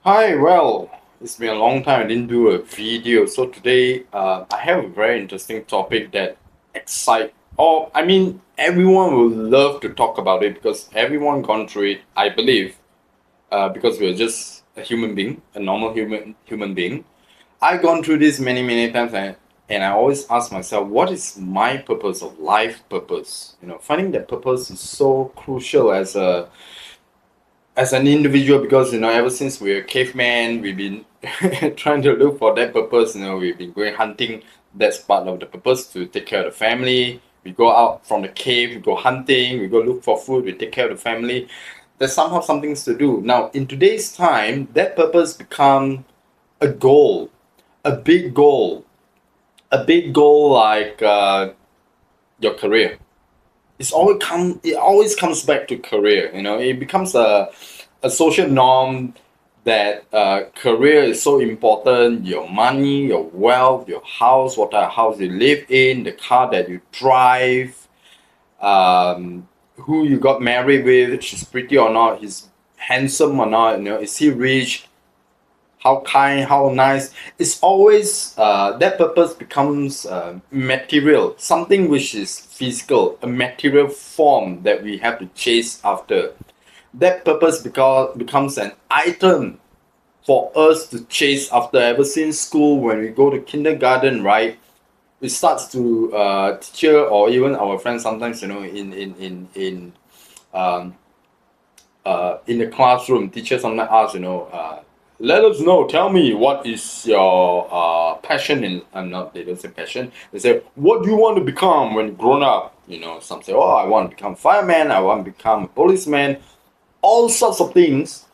Hi, well, it's been a long time I didn't do a video. So today, I have a very interesting topic that everyone will love to talk about it because everyone gone through it, I believe, because we're just a human being, a normal human being. I've gone through this many times, and I always ask myself, what is my purpose of life purpose? Finding that purpose is so crucial as an individual because ever since we're cavemen we've been trying to look for that purpose. We've been going hunting. That's part of the purpose, to take care of the family. We go out from the cave, we go hunting, we go look for food, we take care of the family. There's somehow some things to do. Now in today's time, that purpose become a goal, a big goal, like your career. It always comes back to career. It becomes a social norm that career is so important. Your money, your wealth, your house, what type of house you live in, the car that you drive, who you got married with, she's pretty or not, he's handsome or not, is he rich, how kind, how nice. It's always that purpose becomes material, something which is physical, a material form that we have to chase after. That purpose becomes an item for us to chase after. Ever since school, when we go to kindergarten, right, it starts to teacher or even our friends sometimes, um, in the classroom, teachers sometimes ask, let us know, tell me what is your passion in, not, they don't say passion, they say, what do you want to become when you grown up? Some say, oh, I want to become fireman, I want to become a policeman, all sorts of things.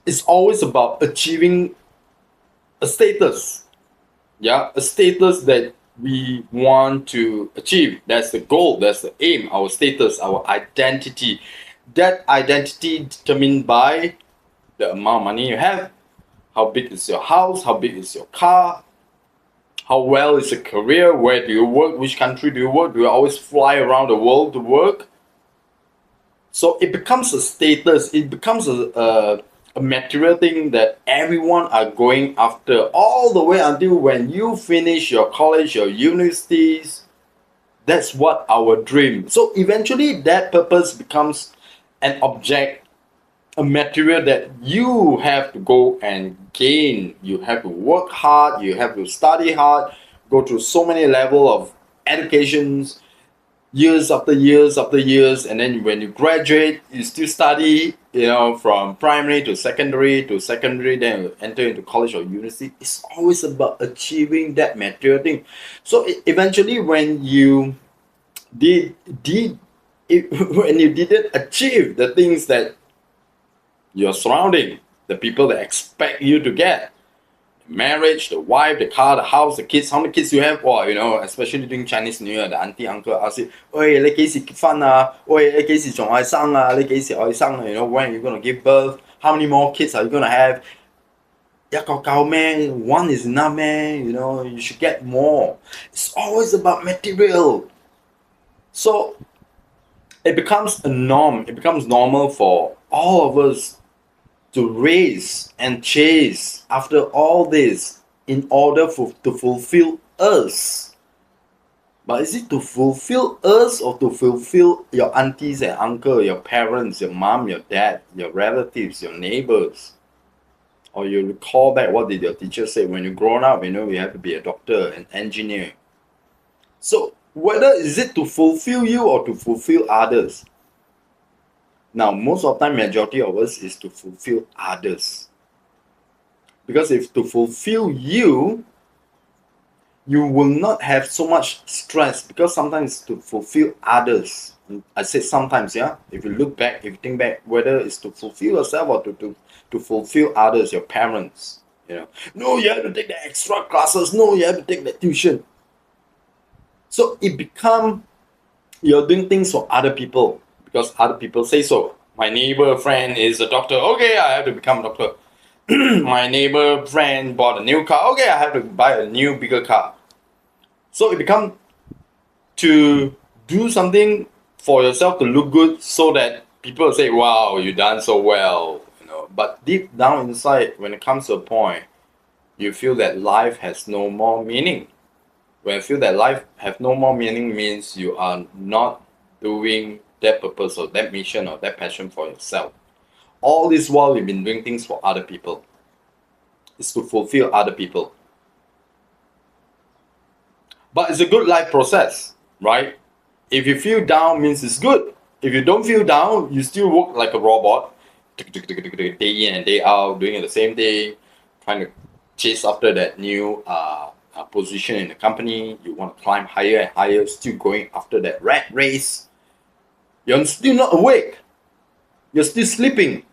It's always about achieving a status. Yeah, a status that we want to achieve. That's the goal, that's the aim, our status, our identity. That identity determined by the amount of money you have, how big is your house, how big is your car, how well is your career, where do you work, which country do you work, do you always fly around the world to work? So it becomes a status, it becomes a material thing that everyone are going after, all the way until when you finish your college, your universities. That's what our dream. So eventually that purpose becomes an object, a material that you have to go and gain. You have to work hard, you have to study hard, go through so many level of educations, years after years after years, and then when you graduate you still study, from primary to secondary, then you enter into college or university. It's always about achieving that material thing. So eventually when you did it, when you didn't achieve the things that your surrounding, the people that expect you to get, marriage, the wife, the car, the house, the kids, how many kids you have? Wow, especially during Chinese New Year, the auntie, uncle ask you, "Oi, 你幾時結婚啊？喂，你幾時仲愛生啊？你幾時愛生啊？When are you gonna give birth? How many more kids are you gonna have?" 一個夠咩? One is enough, man. You should get more. It's always about material. So it becomes a norm. It becomes normal for all of us to race and chase after all this in order to fulfill us. But is it to fulfill us or to fulfill your aunties and uncle, your parents, your mom, your dad, your relatives, your neighbors? Or you recall back, what did your teacher say when you grown up? You have to be a doctor, an engineer. So whether is it to fulfill you or to fulfill others? Now, most of the time, majority of us is to fulfill others. Because if to fulfill you, you will not have so much stress, because sometimes to fulfill others. I say sometimes, yeah. If you look back, if you think back, whether it's to fulfill yourself or to fulfill others, your parents. No, you have to take the extra classes. No, you have to take the tuition. So it become you're doing things for other people because other people say so. My neighbor friend is a doctor. Okay, I have to become a doctor. My neighbor friend bought a new car. Okay, I have to buy a new bigger car. So it becomes to do something for yourself to look good, so that people say, wow, you done so well. But deep down inside, when it comes to a point, you feel that life has no more meaning. When you feel that life have no more meaning means you are not doing that purpose or that mission or that passion for yourself. All this while you've been doing things for other people. It's to fulfill other people. But it's a good life process, right? If you feel down means it's good. If you don't feel down, you still work like a robot, day in and day out, doing the same thing, trying to chase after that new position in the company. You want to climb higher and higher, still going after that rat race. You're still not awake. You're still sleeping.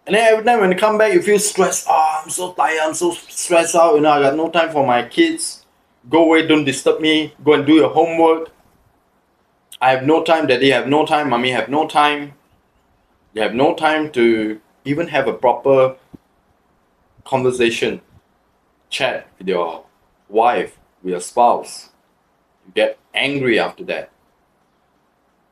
And then every time when you come back, you feel stressed. Oh, I'm so tired. I'm so stressed out. You know, I got no time for my kids. Go away. Don't disturb me. Go and do your homework. I have no time. Daddy have no time. Mommy have no time. You have no time to even have a proper conversation, chat with your wife, with your spouse. You get angry after that.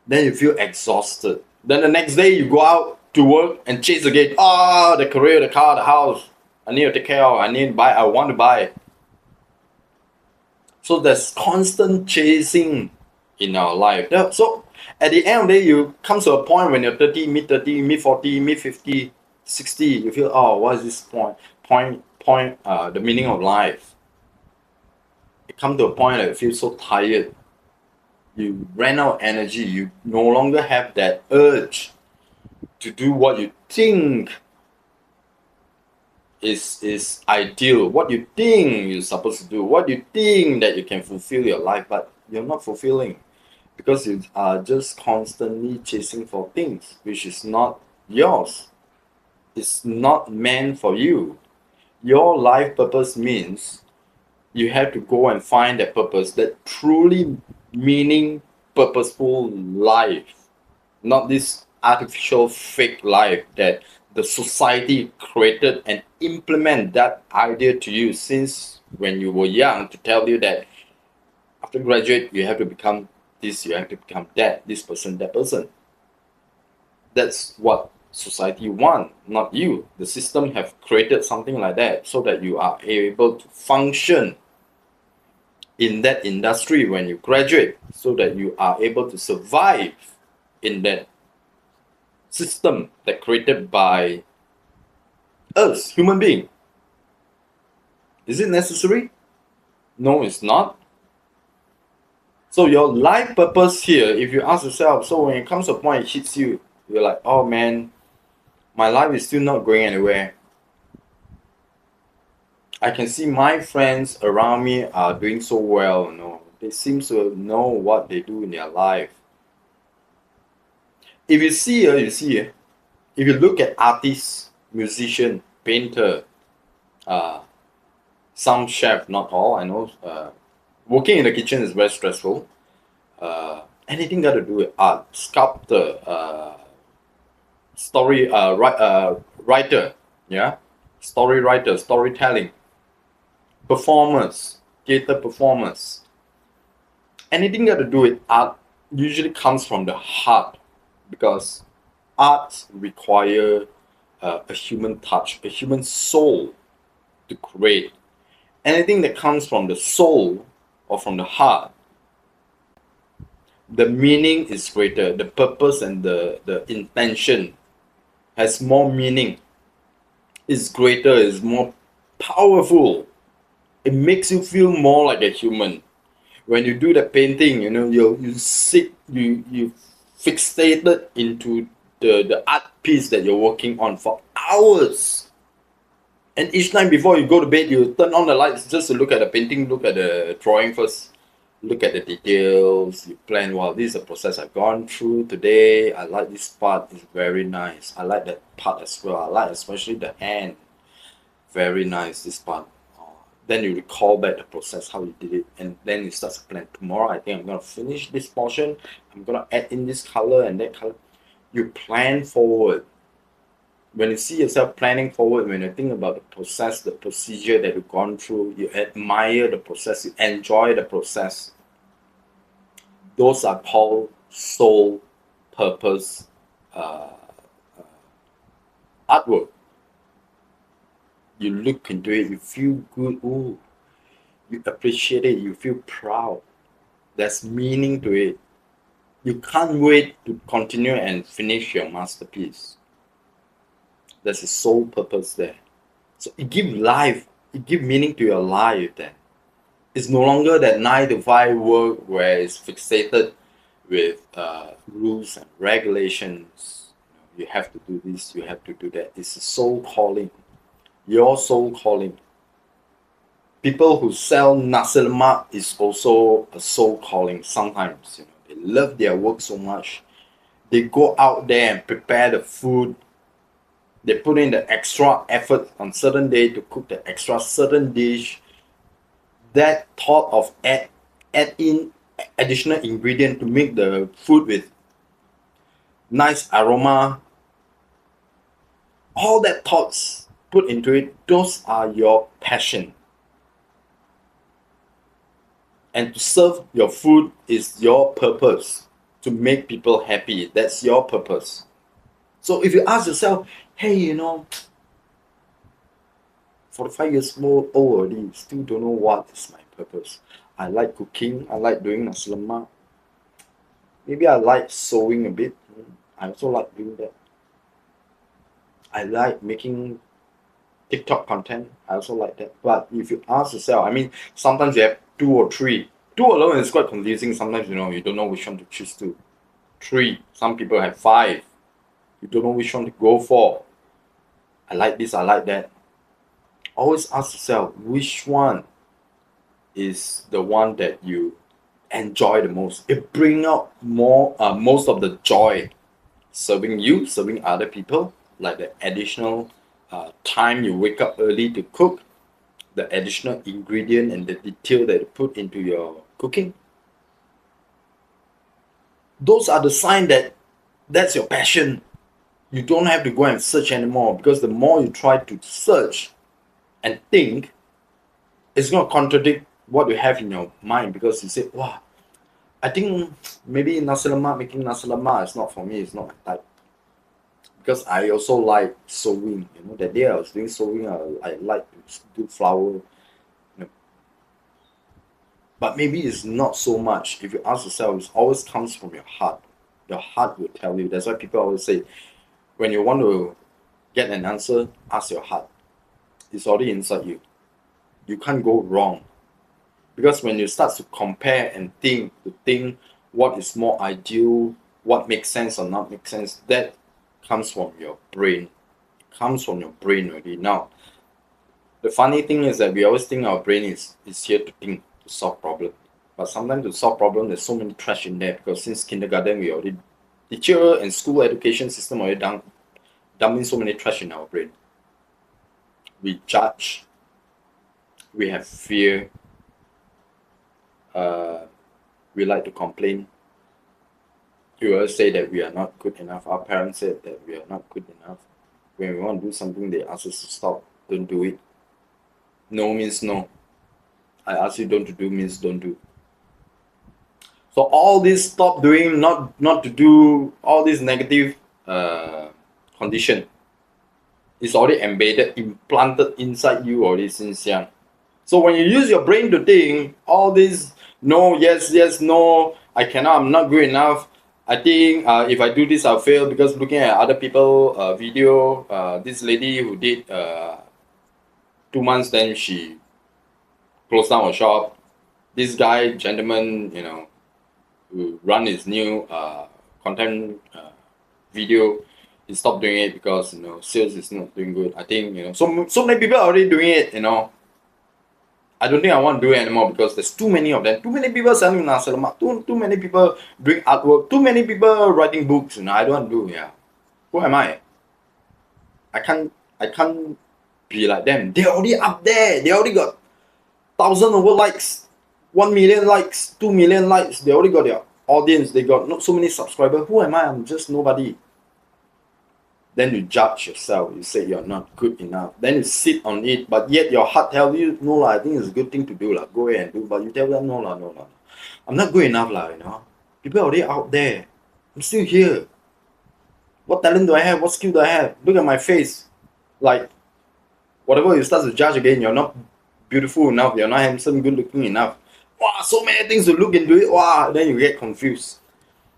Then you feel exhausted. Then the next day you go out to work and chase again. Oh, the career, the car, the house. I need to take care of. I need to buy. I want to buy. So there's constant chasing in our life. So at the end of the day, you come to a point when you're 30, mid-30, mid-40, mid-50, 60, you feel, oh, what is this the meaning of life? You come to a point that you feel so tired. You ran out of energy. You no longer have that urge to do what you think is ideal, what you think you're supposed to do, what you think that you can fulfill your life, but you're not fulfilling because you are just constantly chasing for things which is not yours. It's not meant for you. Your life purpose means you have to go and find that purpose, that truly meaning, purposeful life, not this artificial fake life that the society created and implement that idea to you since when you were young to tell you that after graduate you have to become this, you have to become that, this person, that person. That's what society want, not you. The system have created something like that so that you are able to function in that industry when you graduate, so that you are able to survive in that system that created by us, human being. Is it necessary? No, it's not. So your life purpose here, if you ask yourself, so when it comes to a point it hits you, you're like, oh man, my life is still not going anywhere. I can see my friends around me are doing so well, you know. They seem to know what they do in their life. If you see, if you look at artists, musician, painter, some chef, not all, I know, working in the kitchen is very stressful. Anything got to do with art, sculptor, writer, yeah, story writer, storytelling, performers, theater performers. Anything got to do with art usually comes from the heart, because art require a human touch, a human soul to create. Anything that comes from the soul or from the heart, the meaning is greater. The purpose and the intention has more meaning, is greater, is more powerful. It makes you feel more like a human. When you do the painting, you know, you fixated into the art piece that you're working on for hours. And each time before you go to bed, you turn on the lights just to look at the painting, look at the drawing first, look at the details. You plan, wow, this is a process I've gone through today. I like this part, it's very nice. I like that part as well. I like especially the hand. Very nice, this part. Then you recall back the process, how you did it, and then you start to plan. Tomorrow, I think I'm going to finish this portion. I'm going to add in this color and that color. You plan forward. When you see yourself planning forward, when you think about the process, the procedure that you've gone through, you admire the process, you enjoy the process. Those are called soul purpose artwork. you look into it, you feel good. Oh, you appreciate it, you feel proud. There's meaning to it. You can't wait to continue and finish your masterpiece. There's a sole purpose there. So it gives life, it gives meaning to your life then. It's no longer that 9 to 5 work where it's fixated with rules and regulations. You have to do this, you have to do that. It's a soul calling, your soul calling. People who sell nasi lemak is also a soul calling sometimes. They love their work so much. They go out there and prepare the food. They put in the extra effort on certain day to cook the extra certain dish. That thought of add in additional ingredient to make the food with nice aroma, all that thoughts put into it, those are your passion. And to serve your food is your purpose, to make people happy. That's your purpose. So if you ask yourself, hey, 45 years old already, still don't know what is my purpose. I like cooking, I like doing nasi lemak. Maybe I like sewing a bit. I also like doing that. I like making TikTok content. I also like that. But if you ask yourself, sometimes you have 2 or 3. 2 alone is quite confusing. Sometimes, you don't know which one to choose to. 3. Some people have 5. You don't know which one to go for. I like this, I like that. Always ask yourself, which one is the one that you enjoy the most? It brings out most of the joy. Serving you, serving other people, like the additional time you wake up early to cook, the additional ingredient and the detail that you put into your cooking. Those are the sign that that's your passion. You don't have to go and search anymore, because the more you try to search and think, it's going to contradict what you have in your mind, because you say, wow, I think maybe making nasi lemak is not for me, it's not my type. Because I also like sewing. That day I was doing sewing, I like to do flower. But maybe it's not so much. If you ask yourself, it always comes from your heart. Your heart will tell you. That's why people always say, when you want to get an answer, ask your heart. It's already inside you. You can't go wrong. Because when you start to compare and think what is more ideal, what makes sense or not make sense, that comes from your brain. It comes from your brain already. Now, the funny thing is that we always think our brain is here to think, to solve problem. But sometimes to solve problem, there's so many trash in there, because since kindergarten, we already, teacher and school education system already dumping so many trash in our brain. We judge. We have fear. We like to complain. We always say that we are not good enough. Our parents said that we are not good enough. When we want to do something, they ask us to stop. Don't do it. No means no. I ask you don't to do means don't do. So all this stop doing, not to do, all this negative condition is already embedded, implanted inside you already since young. So when you use your brain to think, all this no, yes, no, I cannot, I'm not good enough. I think if I do this, I'll fail, because looking at other people video, this lady who did 2 months, then she closed down her shop. This guy, gentleman, who run his new content video, he stopped doing it because sales is not doing good. I think so many people are already doing it. I don't think I want to do it anymore, because there's too many of them. Too many people selling nasi lemak. Too many people doing artwork. Too many people writing books. I don't want to do. Yeah, who am I? I can't be like them. They're already up there. They already got 1,000 over likes, 1 million likes, 2 million likes. They already got their audience. They got not so many subscribers. Who am I? I'm just nobody. Then you judge yourself. You say you're not good enough. Then you sit on it, but yet your heart tells you, no, I think it's a good thing to do. Go ahead and do. But you tell them, no. I'm not good enough. People are already out there. I'm still here. What talent do I have? What skill do I have? Look at my face. Like Whatever you start to judge again, you're not beautiful enough, you're not handsome, good looking enough. Wow, so many things to look into it. Wow, then you get confused.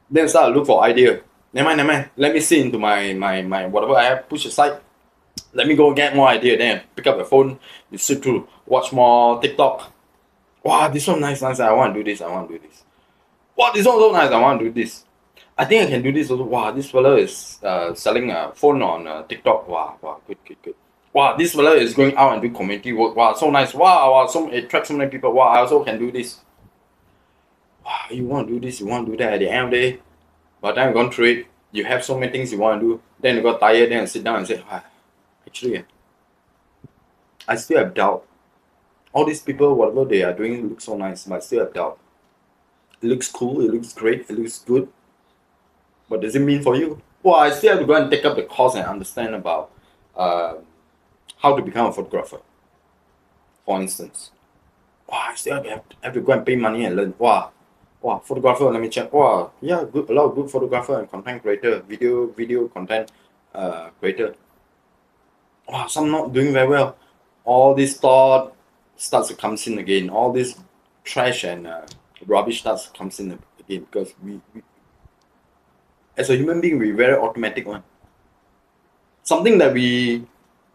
Then start to look for idea. Never mind. Let me see into my whatever I have push aside. Let me go get more idea. Then pick up the phone, you sit through, watch more TikTok. Wow, this one nice. I want to do this. Wow, this one so nice. I want to do this. I think I can do this also. Wow, this fella is selling a phone on TikTok. Wow, good. Wow, this fella is going out and do community work. Wow, so nice. Wow, so it attracts so many people. Wow, I also can do this. Wow, you want to do this, you want to do that. At the end of the day, by the time you gone through it, you have so many things you want to do. Then you got tired. Then you sit down and say, actually, I still have doubt. All these people, whatever they are doing, looks so nice, but I still have doubt. It looks cool. It looks great. It looks good. What does it mean for you? Well, I still have to go and take up the course and understand about how to become a photographer, for instance. Wow, I still have to go and pay money and learn. Wow, photographer, let me check. Wow, yeah, good, a lot of good photographer and content creator, video content creator. Wow, some not doing very well. All this thought starts to come in again. All this trash and rubbish starts to come in again because we as a human being, we're very automatic one. Something that we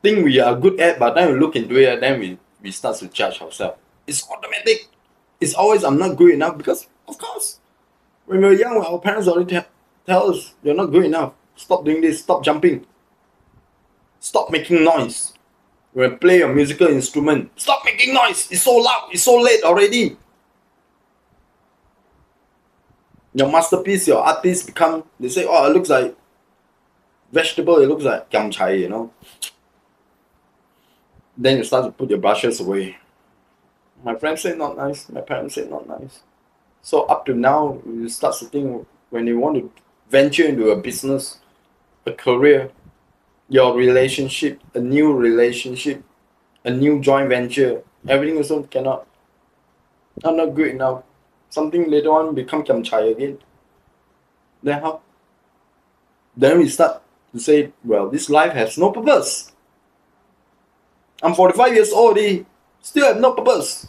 think we are good at, but then we look into it, then we start to judge ourselves. It's automatic. It's always I'm not good enough because, of course, when we were young, our parents already tell us you're not good enough. Stop doing this. Stop jumping. Stop making noise. When you play a musical instrument, stop making noise. It's so loud. It's so late already. Your masterpiece, your artist become, they say, oh, it looks like vegetable, it looks like kiam chai, you know. Then you start to put your brushes away. My friends say not nice, my parents say not nice. So up to now, you start sitting when you want to venture into a business, a career, your relationship, a new joint venture, everything also cannot. I'm not good enough. Something later on become kiam chai again. Then how? Then we start to say, well, this life has no purpose. I'm 45 years old, still have no purpose.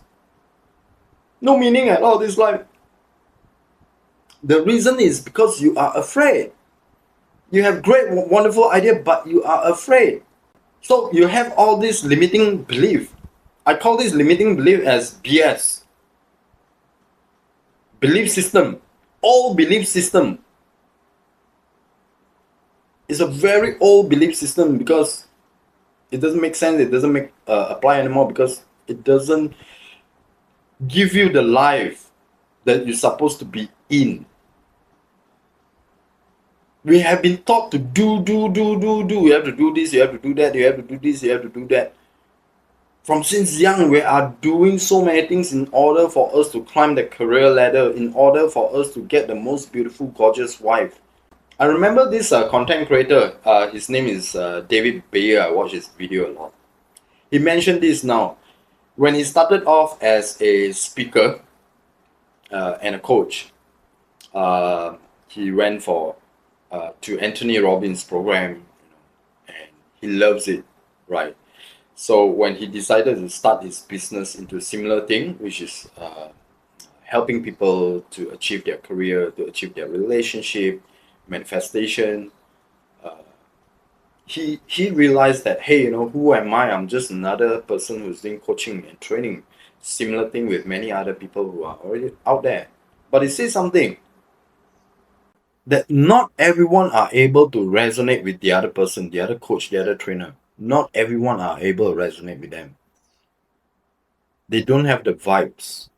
No meaning at all this life. The reason is because you are afraid. You have great, wonderful idea, but you are afraid. So you have all this limiting belief. I call this limiting belief as BS. Belief system. Old belief system. It's a very old belief system because it doesn't make sense. It doesn't apply anymore because it doesn't give you the life that you're supposed to be in. We have been taught to do. You have to do this, you have to do that, you have to do this, you have to do that. From since young, we are doing so many things in order for us to climb the career ladder, in order for us to get the most beautiful, gorgeous wife. I remember this content creator, his name is David Bayer. I watch his video a lot. He mentioned this now. When he started off as a speaker and a coach, he went to Anthony Robbins' program, and he loves it, right? So when he decided to start his business into a similar thing, which is helping people to achieve their career, to achieve their relationship, manifestation, he realized that, hey, who am I? I'm just another person who's doing coaching and training. Similar thing with many other people who are already out there. But he says something that not everyone are able to resonate with the other person, the other coach, the other trainer. Not everyone are able to resonate with them. They don't have the vibes.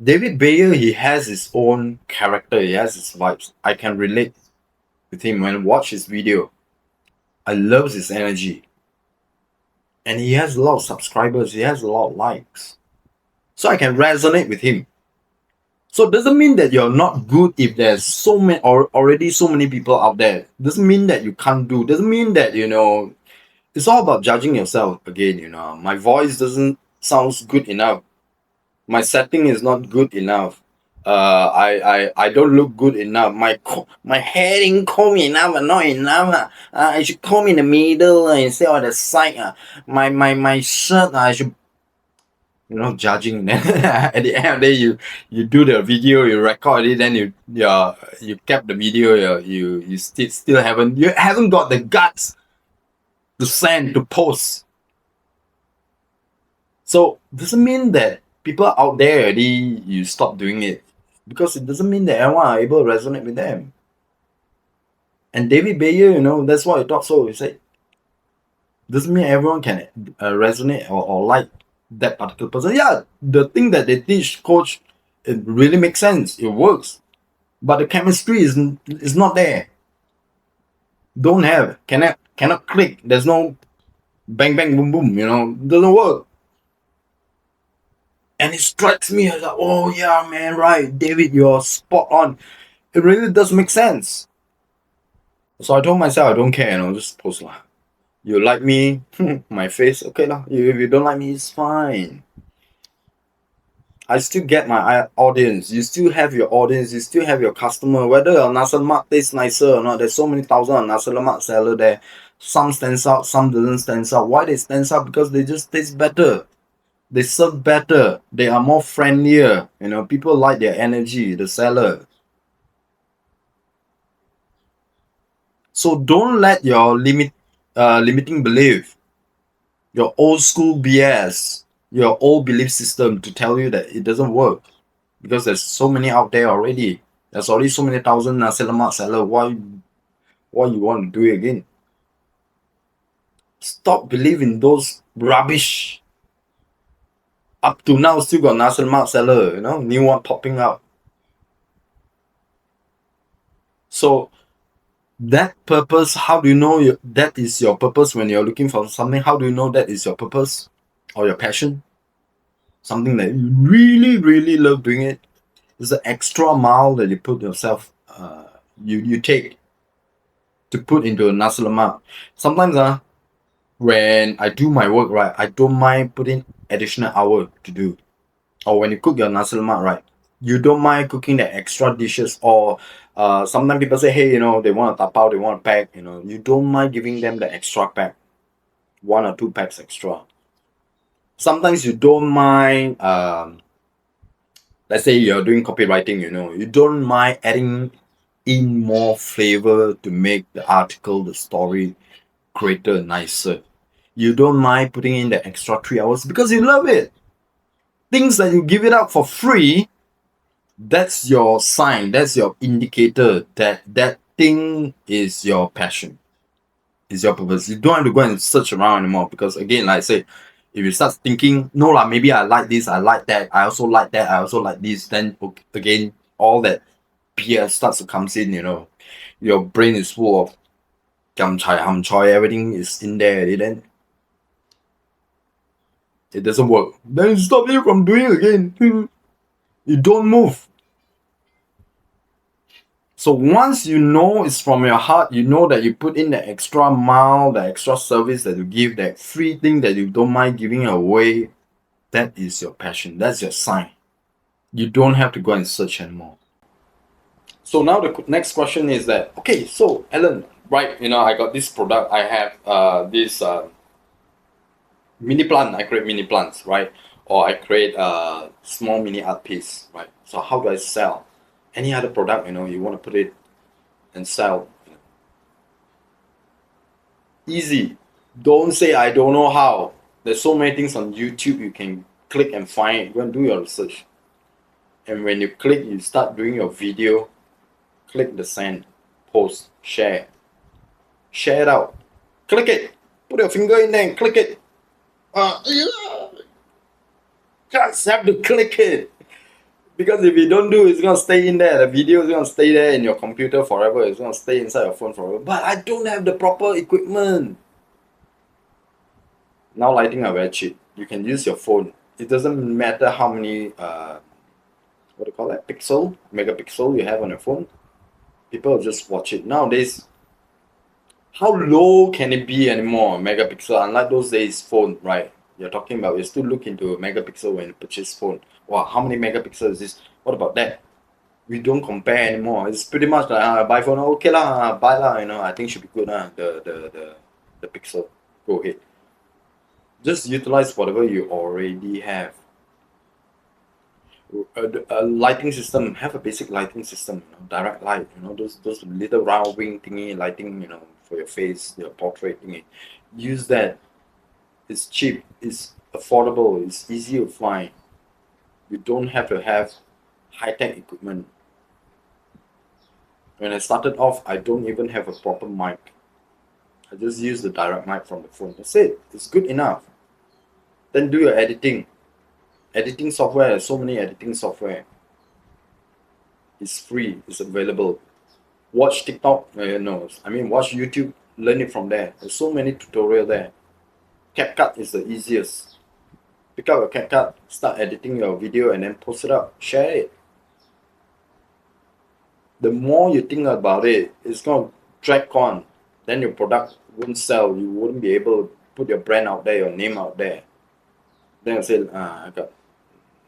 David Bayer, he has his own character, he has his vibes. I can relate with him when I watch his video. I love his energy. And he has a lot of subscribers, he has a lot of likes. So I can resonate with him. So it doesn't mean that you're not good if there's so many already so many people out there. Doesn't mean that you can't do. Doesn't mean that, it's all about judging yourself again, my voice doesn't sound good enough. My setting is not good enough. I don't look good enough. My hair ain't comb enough, not enough. I should comb in the middle instead of the side. My shirt, I should, judging. Then at the end of the day, you do the video, you record it, then you kept the video. You still haven't got the guts to send to post. So doesn't mean that people out there already you stop doing it, because it doesn't mean that everyone are able to resonate with them. And David Bayer, that's why he talks so. He said, doesn't mean everyone can resonate or like that particular person. Yeah, the thing that they teach, coach, it really makes sense. It works, but the chemistry is not there. Don't have, cannot click. There's no bang bang boom boom. Doesn't work. And it strikes me as like, oh yeah, man, right, David, you're spot on. It really does make sense. So I told myself I don't care, just post lah. You like me, my face, okay lah. If you don't like me, it's fine. I still get my audience. You still have your audience. You still have your customer. Whether your nasi lemak tastes nicer or not, there's so many thousand of nasi lemak seller there. Some stands out, some doesn't stand out. Why they stand out? Because they just taste better. They serve better. They are more friendlier. People like their energy, the seller. So don't let your limiting belief, your old school BS, your old belief system to tell you that it doesn't work. Because there's so many out there already. There's already so many thousand nasi lemak seller. Why you want to do it again? Stop believing those rubbish. Up to now, still got nasi lemak seller, new one popping up. So that purpose, how do you know that is your purpose when you're looking for something? How do you know that is your purpose or your passion? Something that you really, really love doing it. It's an extra mile that you put yourself, you take to put into a nasi lemak. Sometimes when I do my work, right, I don't mind putting additional hour to do. Or when you cook your nasi lemak, right, you don't mind cooking the extra dishes. Or sometimes people say, hey, they want to tapao, they want to pack, you don't mind giving them the extra pack, 1 or 2 packs extra. Sometimes you don't mind, let's say you're doing copywriting, you don't mind adding in more flavor to make the article, the story greater, nicer. You don't mind putting in the extra 3 hours because you love it. Things that you give it up for free, that's your sign, that's your indicator that that thing is your passion, is your purpose. You don't have to go and search around anymore, because again, like I say, if you start thinking, no lah, maybe I like this, I like that, I also like that, I also like this, then again, all that BS starts to come in, your brain is full of gam chai, ham choi, everything is in there, then it doesn't work. Then it stops you from doing it again. You don't move. So once you know it's from your heart, you know that you put in the extra mile, the extra service that you give, that free thing that you don't mind giving away, that is your passion. That's your sign. You don't have to go and search anymore. So now the next question is that, okay, so Alan, right, I got this product. I have this mini plant. I create mini plants, right? Or I create a small mini art piece, right? So how do I sell? Any other product, you want to put it and sell. Easy. Don't say I don't know how. There's so many things on YouTube you can click and find it. Go and do your research. And when you click, you start doing your video. Click the send, post, share. Share it out. Click it. Put your finger in there and click it. Just have to click it. Because if you don't do it, it's going to stay in there. The video is going to stay there in your computer forever. It's going to stay inside your phone forever. But I don't have the proper equipment. Now lighting are very cheap. You can use your phone. It doesn't matter how many, megapixel you have on your phone. People will just watch it. Nowadays, how low can it be anymore, megapixel? Unlike those days phone, right? You're talking about, you still look into a megapixel when you purchase phone. Wow, how many megapixels is this? What about that? We don't compare anymore. It's pretty much like buy phone, okay lah, buy lah, I think should be good lah. The Pixel. Go ahead. Just utilize whatever you already have. A lighting system, have a basic lighting system, direct light, those little round wing thingy lighting, for your face, your portrait thingy. Use that. It's cheap, it's affordable, it's easy to find. You don't have to have high-tech equipment. When I started off, I don't even have a proper mic. I just use the direct mic from the phone. That's it. It's good enough. Then do your editing. Editing software, there's so many editing software. It's free, it's available. Watch TikTok, watch YouTube, learn it from there. There's so many tutorials there. CapCut is the easiest. Pick up a CapCut, start editing your video and then post it up, share it. The more you think about it, it's going to drag on. Then your product won't sell. You wouldn't be able to put your brand out there, your name out there. Then I said, I got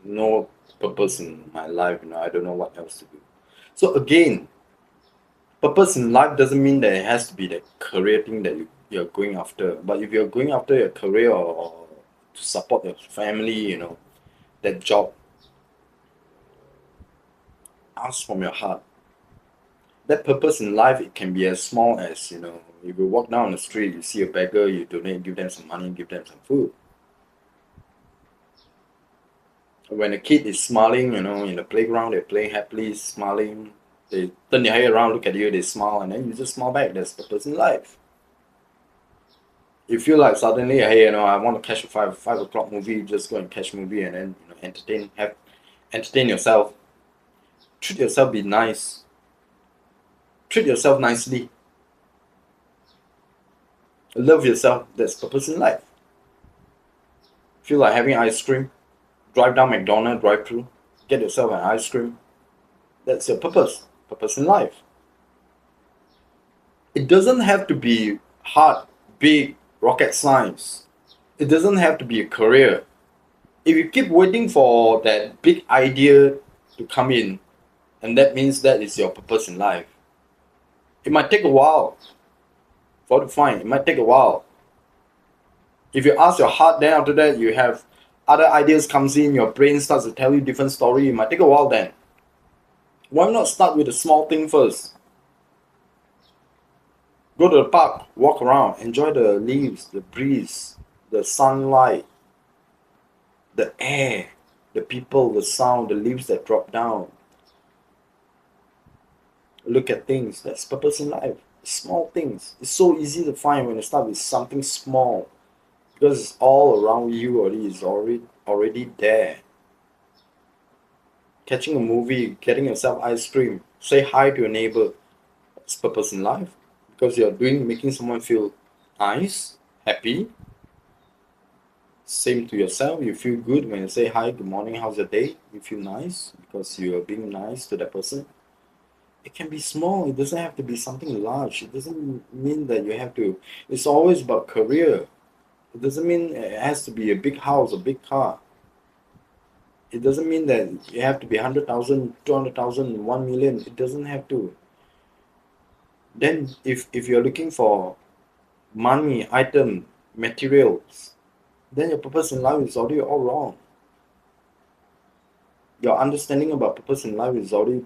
no purpose in my life, I don't know what else to do. So again, purpose in life doesn't mean that it has to be the career thing that you're going after. But if you're going after your career or to support your family, that job, ask from your heart. That purpose in life, it can be as small as, if you walk down the street, you see a beggar, you donate, give them some money, give them some food. When a kid is smiling, in the playground, they're playing happily, smiling. They turn their head around, look at you, they smile, and then you just smile back. That's purpose in life. You feel like suddenly, hey, I want to catch a 5 o'clock movie, just go and catch a movie and then entertain yourself. Treat yourself, be nice. Treat yourself nicely. Love yourself. That's purpose in life. Feel like having ice cream, drive down McDonald's drive-thru, get yourself an ice cream. That's your purpose. Purpose in life. It doesn't have to be hard, big, rocket science. It doesn't have to be a career. If you keep waiting for that big idea to come in, and that means that is your purpose in life. It might take a while for it to find. It might take a while. If you ask your heart, then after that you have other ideas comes in, your brain starts to tell you different story. It might take a while then. Why not start with a small thing first? Go to the park, walk around, enjoy the leaves, the breeze, the sunlight, the air, the people, the sound, the leaves that drop down. Look at things. That's purpose in life. Small things. It's so easy to find when you start with something small, because it's all around you already. It's already there. Catching a movie, getting yourself ice cream, say hi to your neighbor. That's purpose in life, because you're making someone feel nice, happy. Same to yourself. You feel good when you say hi, good morning, how's your day? You feel nice because you are being nice to that person. It can be small. It doesn't have to be something large. It doesn't mean that you have to. It's always about career. It doesn't mean it has to be a big house, a big car. It doesn't mean that you have to be 100,000, 200,000, 1 million. It doesn't have to. Then if you're looking for money, item, materials, then your purpose in life is already all wrong. Your understanding about purpose in life is already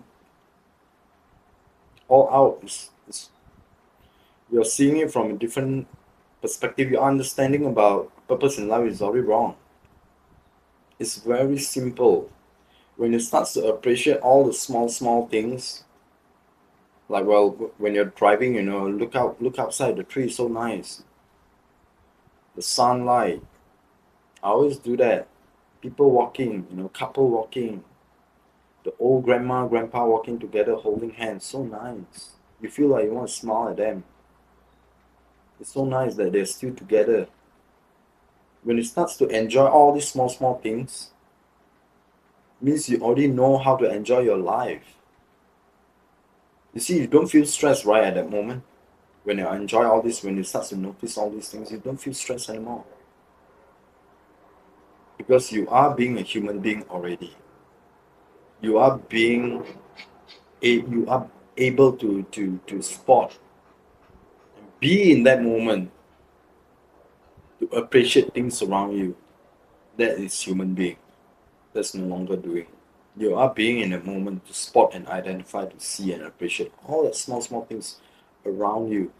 all out. You're seeing it from a different perspective. Your understanding about purpose in life is already wrong. It's very simple. When you start to appreciate all the small things, like when you're driving, look outside. The tree is so nice. The sunlight. I always do that. People walking, couple walking. The old grandma, grandpa walking together, holding hands. So nice. You feel like you want to smile at them. It's so nice that they're still together. When you start to enjoy all these small things, means you already know how to enjoy your life. You see, you don't feel stressed right at that moment. When you enjoy all this, when you start to notice all these things, you don't feel stressed anymore. Because you are being a human being already. You are being you are able to spot and be in that moment, to appreciate things around you. That is human being. That's no longer doing. You are being in a moment to spot and identify, to see and appreciate all the small things around you.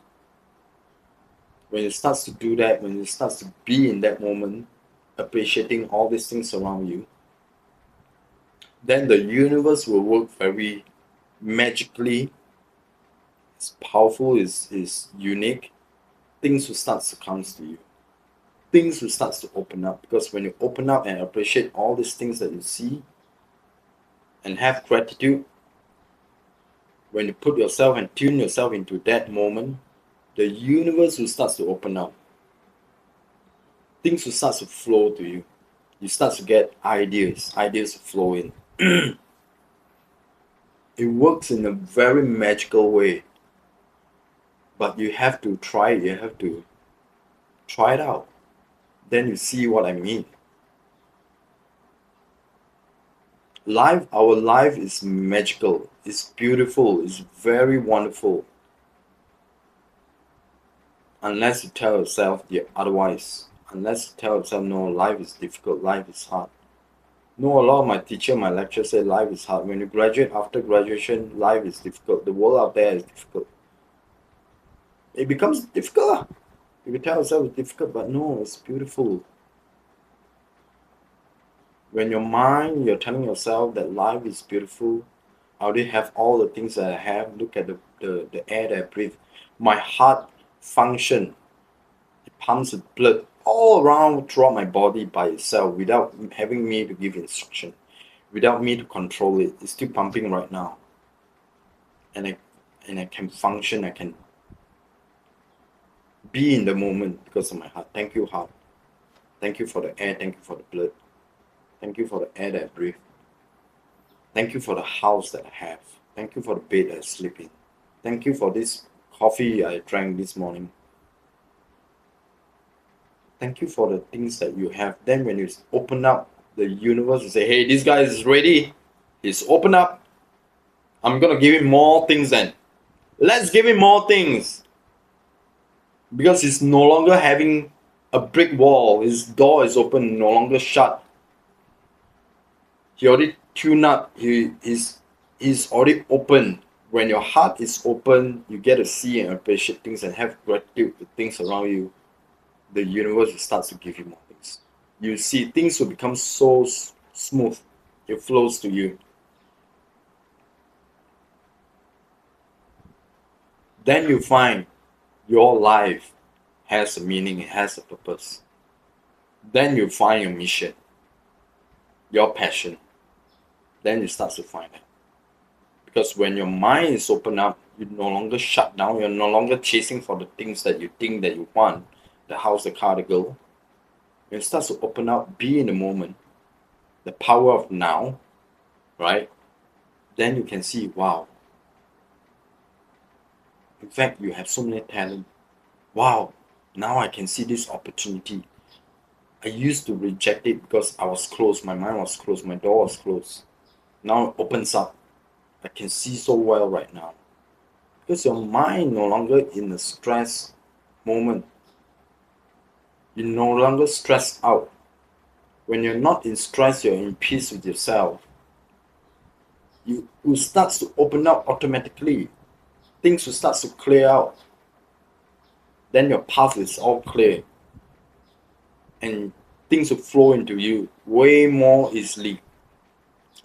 When it starts to do that, when it starts to be in that moment, appreciating all these things around you, then the universe will work very magically. It's powerful, is unique. Things will start to come to you. Things will start to open up, because when you open up and appreciate all these things that you see and have gratitude, when you put yourself and tune yourself into that moment, the universe will start to open up. Things will start to flow to you. You start to get ideas will flow in. It works in a very magical way, but you have to try it. You have to try it out. Then you see what I mean. Our life is magical, it's beautiful, it's very wonderful. Unless you tell yourself the otherwise. Unless you tell yourself, no, life is difficult, life is hard. No, a lot of my teacher, my lecturer say life is hard. When you graduate, after graduation, life is difficult. The world out there is difficult. It becomes difficult. If you tell yourself it's difficult, but no, it's beautiful. When your mind, you're telling yourself that life is beautiful, I already have all the things that I have. Look at the air that I breathe. My heart function. It pumps the blood all around throughout my body by itself without having me to give instruction, without me to control it. It's still pumping right now. And I can function, I can be in the moment because of my heart. Thank you, heart. Thank you for the air, thank you for the blood. Thank you for the air that I breathe. Thank you for the house that I have. Thank you for the bed that I sleep in. Thank you for this coffee I drank this morning. Thank you for the things that you have. Then when you open up, the universe will say, hey, this guy is ready. He's open up. I'm going to give him more things then. Let's give him more things. Because he's no longer having a brick wall. His door is open, no longer shut. He already tuned up. He's already open. When your heart is open, you get to see and appreciate things and have gratitude to things around you. The universe will start to give you more things. You see, things will become so smooth. It flows to you. Then you find your life has a meaning, it has a purpose. Then you find your mission, your passion. Then you start to find it. Because when your mind is open up, you no longer shut down, you're no longer chasing for the things that you think that you want, the house, the car, the girl. When it starts to open up, be in the moment, the power of now, right? Then you can see, wow. In fact, you have so many talent. Wow, now I can see this opportunity. I used to reject it because I was closed, my mind was closed, my door was closed. Now it opens up. I can see so well right now. Because your mind no longer in a stress moment. You're no longer stressed out. When you're not in stress, you're in peace with yourself. You start to open up automatically. Things will start to clear out. Then your path is all clear. And things will flow into you way more easily.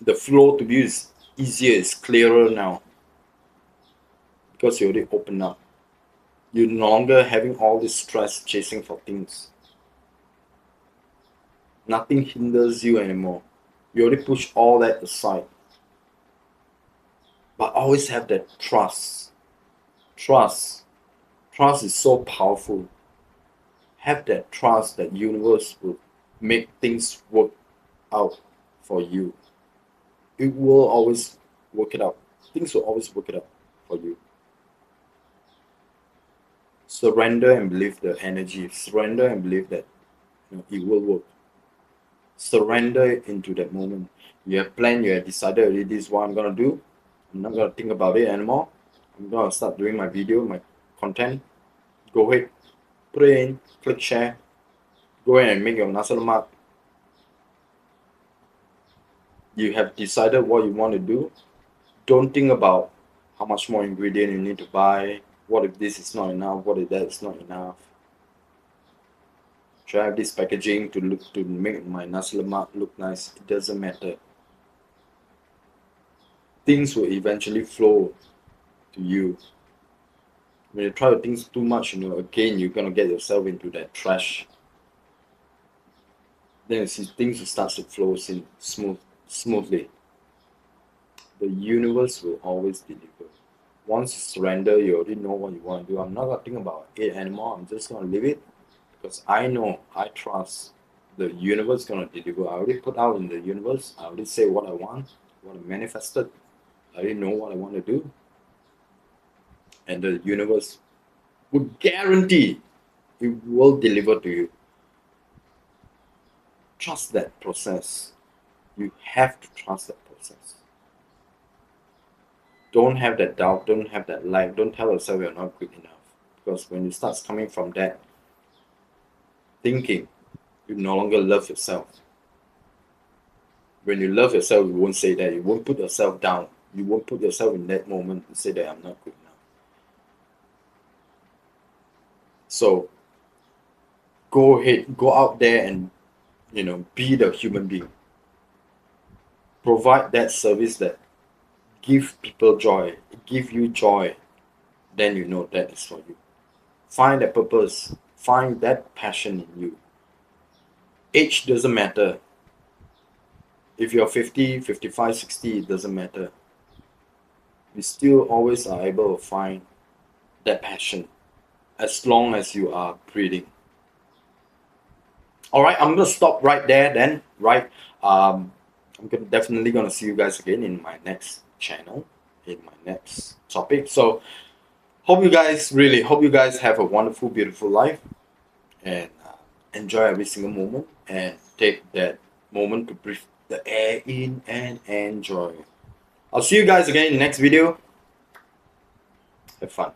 The flow to you is easier, it's clearer now. Because you already open up. You're no longer having all this stress chasing for things. Nothing hinders you anymore. You already push all that aside. But always have that trust. Trust is so powerful. Have that trust that universe will make things work out for you. It will always work it out. Things will always work it out for you. Surrender and believe the energy. Surrender and believe that it will work. Surrender into that moment. You have planned, you have decided already, this is what I'm going to do. I'm not gonna think about it anymore. I'm gonna start doing my video, my content. Go ahead, put it in, click share, go ahead and make your nasi lemak. You have decided what you want to do. Don't think about how much more ingredient you need to buy. What if this is not enough? What if that is not enough? Should I have this packaging to make my nasi lemak look nice? It doesn't matter. Things will eventually flow to you. When you try to think too much, again you're gonna get yourself into that trash. Then you see things will start to flow in smoothly. The universe will always deliver. Once you surrender, you already know what you want to do. I'm not gonna think about it anymore. I'm just gonna leave it because I know, I trust the universe gonna deliver. I already put out in the universe. I already say what I want, what I manifested. I already know what I want to do, and the universe would guarantee it will deliver to you. Trust that process. You have to trust that process. Don't have that doubt, don't have that lack, don't tell yourself you're not good enough. Because when it starts coming from that thinking, you no longer love yourself. When you love yourself, you won't say that. You won't put yourself down. You won't put yourself in that moment and say that I'm not good enough. So go ahead, go out there and be the human being. Provide that service that give people joy, give you joy, then you know that is for you. Find that purpose, find that passion in you. Age doesn't matter. If you're 50, 55, 60, it doesn't matter. You still always are able to find that passion as long as you are breathing. All right, I'm gonna stop right there then, right? I'm definitely gonna see you guys again in my next channel, in my next topic. So hope you guys have a wonderful, beautiful life, and enjoy every single moment, and take that moment to breathe the air in and enjoy. I'll see you guys again in the next video. Have fun.